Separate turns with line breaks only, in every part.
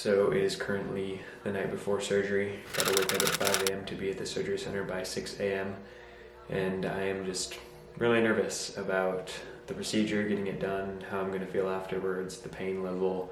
So it is currently the night before surgery. Gotta wake up at 5 a.m. to be at the surgery center by 6 a.m. And I am just really nervous about the procedure, getting it done, how I'm gonna feel afterwards, the pain level,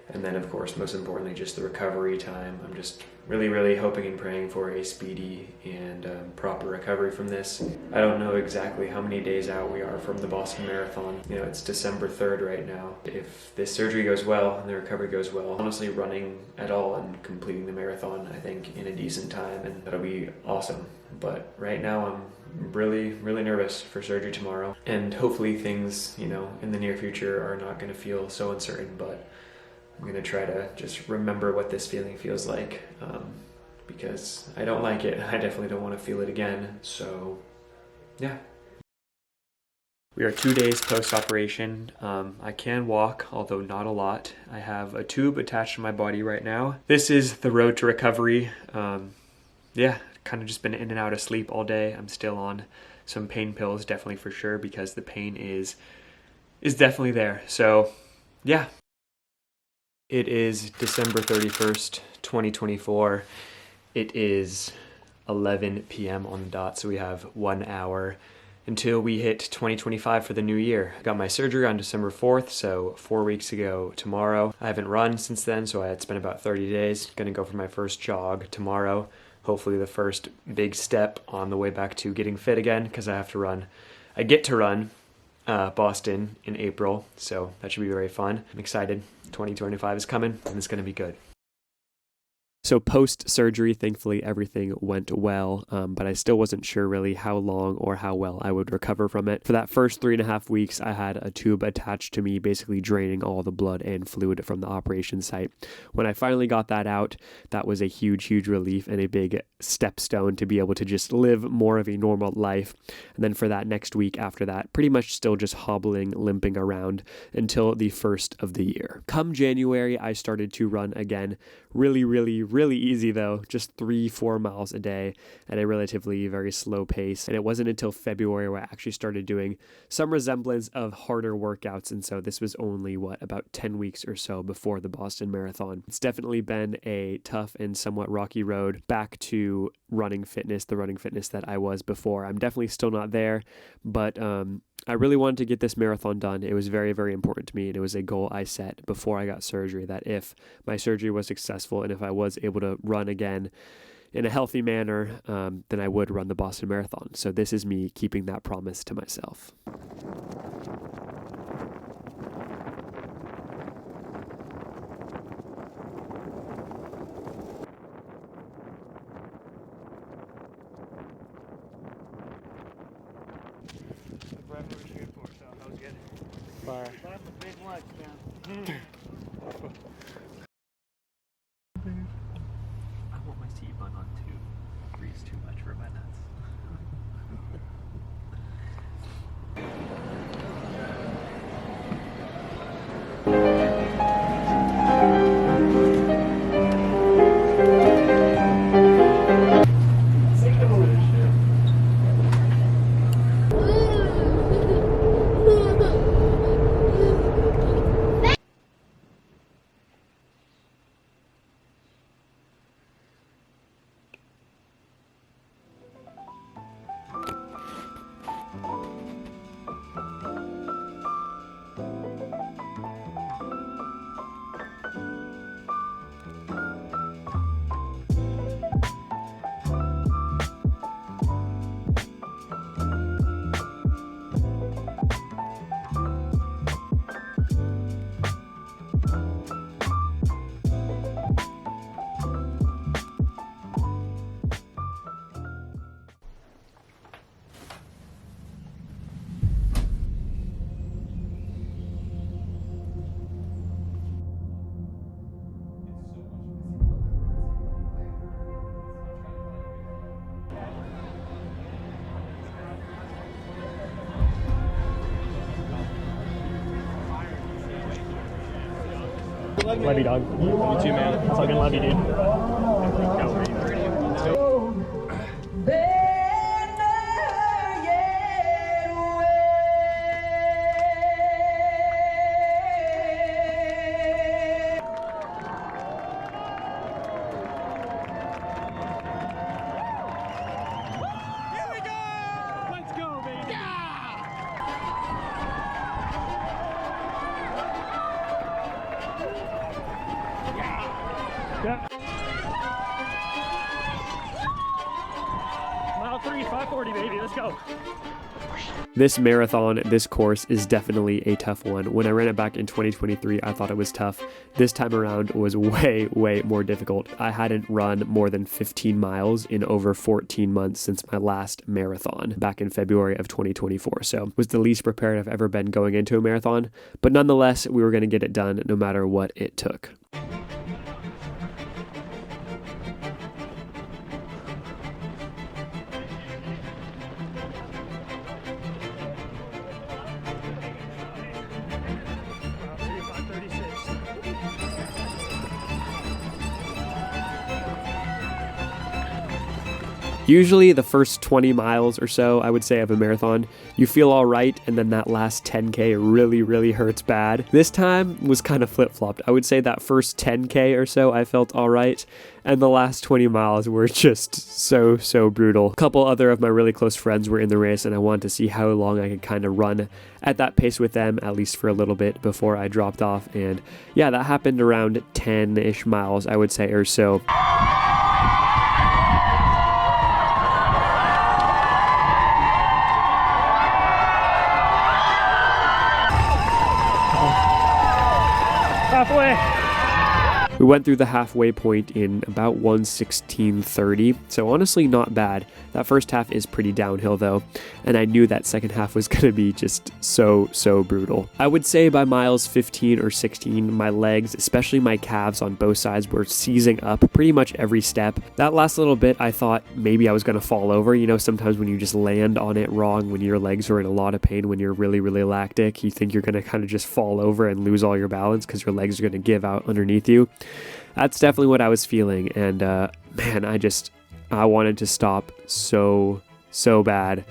and then of course, most importantly, just the recovery time. I'm just really hoping and praying for a speedy and proper recovery from this. I don't know exactly how many days out we are from the Boston Marathon. You know, it's December 3rd right now. If this surgery goes well and the recovery goes well, honestly running at all and completing the marathon, I think, in a decent time, and that'll be awesome. But right now I'm really nervous for surgery tomorrow. And hopefully things, you know, in the near future are not gonna feel so uncertain, but I'm gonna try to just remember what this feeling feels like, because I don't like it. I definitely don't want to feel it again. So, yeah. We are 2 days post-operation. I can walk, although not a lot. I have a tube attached to my body right now. This is the road to recovery. Yeah, kind of just been in and out of sleep all day. I'm still on some pain pills, definitely for sure, because the pain is definitely there. So, yeah. It is December 31st, 2024. It is 11 p.m. on the dot, so we have 1 hour until we hit 2025 for the new year. I got my surgery on December 4th, so 4 weeks ago tomorrow. I haven't run since then, so it's been about 30 days. Gonna go for my first jog tomorrow. Hopefully the first big step on the way back to getting fit again, because I get to run Boston in April, so that should be very fun. I'm excited. 2025 is coming, and it's going to be good. So post-surgery, thankfully, everything went well, but I still wasn't sure really how long or how well I would recover from it. For that first 3.5 weeks, I had a tube attached to me, basically draining all the blood and fluid from the operation site. When I finally got that out, that was a huge relief and a big stepstone to be able to just live more of a normal life. And then for that next week after that, pretty much still just hobbling, limping around until the first of the year. Come January, I started to run again. Really easy though, just 3-4 miles a day at a relatively very slow pace. And it wasn't until February where I actually started doing some resemblance of harder workouts. And so this was only about 10 weeks or so before the Boston Marathon. It's definitely been a tough and somewhat rocky road back to running fitness, the running fitness that I was before. I'm definitely still not there, but I really wanted to get this marathon done. It was very important to me, and it was a goal I set before I got surgery, that if my surgery was successful and if I was able to run again in a healthy manner, then I would run the Boston Marathon. So this is me keeping that promise to myself. I want my seat bun on too. Grease too much for my nuts. Love you, dog. You too, man. Fucking love you, dude.
Yeah. Mile 3, 540, baby. Let's go.
This marathon, this course is definitely a tough one. When I ran it back in 2023, I thought it was tough. This time around was way more difficult. I hadn't run more than 15 miles in over 14 months since my last marathon back in February of 2024. So it was the least prepared I've ever been going into a marathon. But nonetheless, we were going to get it done no matter what it took. Usually the first 20 miles or so, I would say, of a marathon, you feel all right, and then that last 10K really hurts bad. This time was kind of flip-flopped. I would say that first 10K or so, I felt all right, and the last 20 miles were just so brutal. A couple other of my really close friends were in the race, and I wanted to see how long I could kind of run at that pace with them, at least for a little bit before I dropped off. And yeah, that happened around 10-ish miles, I would say, or so.
Halfway.
We went through the halfway point in about 1:16:30, so honestly not bad. That first half is pretty downhill though, and I knew that second half was going to be just so brutal. I would say by miles 15 or 16, my legs, especially my calves on both sides, were seizing up pretty much every step. That last little bit, I thought maybe I was going to fall over. You know, sometimes when you just land on it wrong, when your legs are in a lot of pain, when you're really lactic, you think you're going to kind of just fall over and lose all your balance because your legs are going to give out underneath you. That's definitely what I was feeling, and man, I wanted to stop so bad.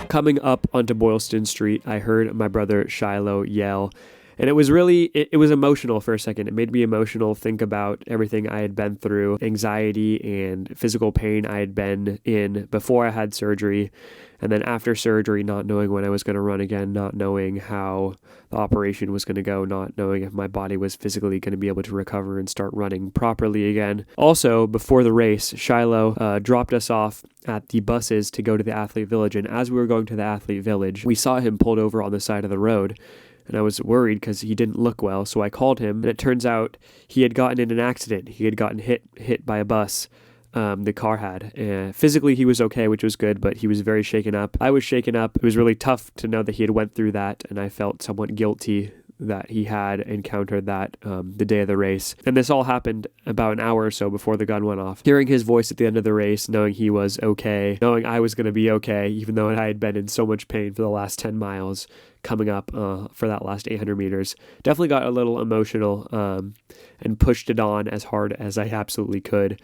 Coming up onto Boylston Street, I heard my brother Shiloh yell, and it was really, it was emotional for a second. It made me emotional, think about everything I had been through, anxiety and physical pain I had been in before I had surgery, and then after surgery, not knowing when I was going to run again, not knowing how the operation was going to go, not knowing if my body was physically going to be able to recover and start running properly again. Also, before the race, Shiloh dropped us off at the buses to go to the Athlete Village, and as we were going to the Athlete Village, we saw him pulled over on the side of the road, and I was worried because he didn't look well, so I called him, and it turns out he had gotten in an accident. He had gotten hit by a bus. The car had. Physically, he was okay, which was good, but he was very shaken up. I was shaken up. It was really tough to know that he had went through that, and I felt somewhat guilty that he had encountered that the day of the race. And this all happened about an hour or so before the gun went off. Hearing his voice at the end of the race, knowing he was okay, knowing I was going to be okay, even though I had been in so much pain for the last 10 miles coming up for that last 800 meters, definitely got a little emotional and pushed it on as hard as I absolutely could.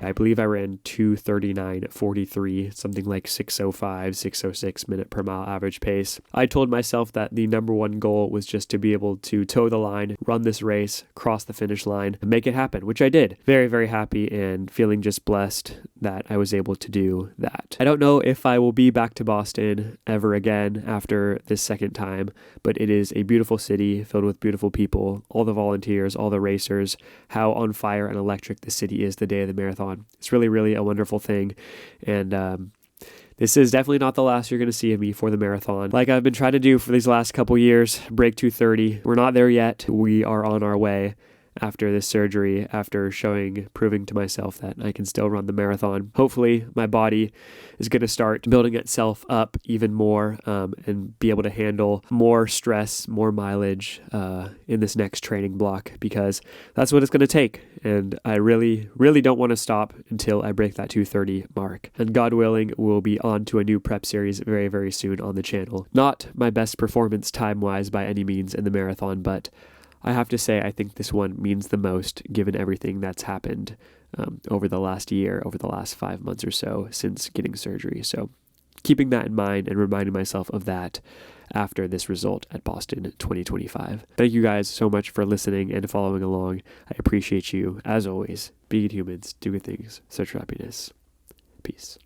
I believe I ran 2:39:43, something like 6:05, 6:06 minute per mile average pace. I told myself that the number one goal was just to be able to toe the line, run this race, cross the finish line, and make it happen, which I did. Very happy and feeling just blessed that I was able to do that. I don't know if I will be back to Boston ever again after this second time, but it is a beautiful city filled with beautiful people, all the volunteers, all the racers, how on fire and electric the city is the day of the marathon. It's really a wonderful thing, and this is definitely not the last you're going to see of me for the marathon. Like I've been trying to do for these last couple years, break 2:30. We're not there yet. We are on our way, after this surgery, after proving to myself that I can still run the marathon. Hopefully my body is going to start building itself up even more and be able to handle more stress, more mileage in this next training block, because that's what it's going to take. And I really, really don't want to stop until I break that 2:30 mark. And God willing, we'll be on to a new prep series very, very soon on the channel. Not my best performance time-wise by any means in the marathon, but I have to say I think this one means the most given everything that's happened over the last year, over the last 5 months or so since getting surgery. So keeping that in mind and reminding myself of that after this result at Boston 2025. Thank you guys so much for listening and following along. I appreciate you. As always, be good humans, do good things, search for happiness. Peace.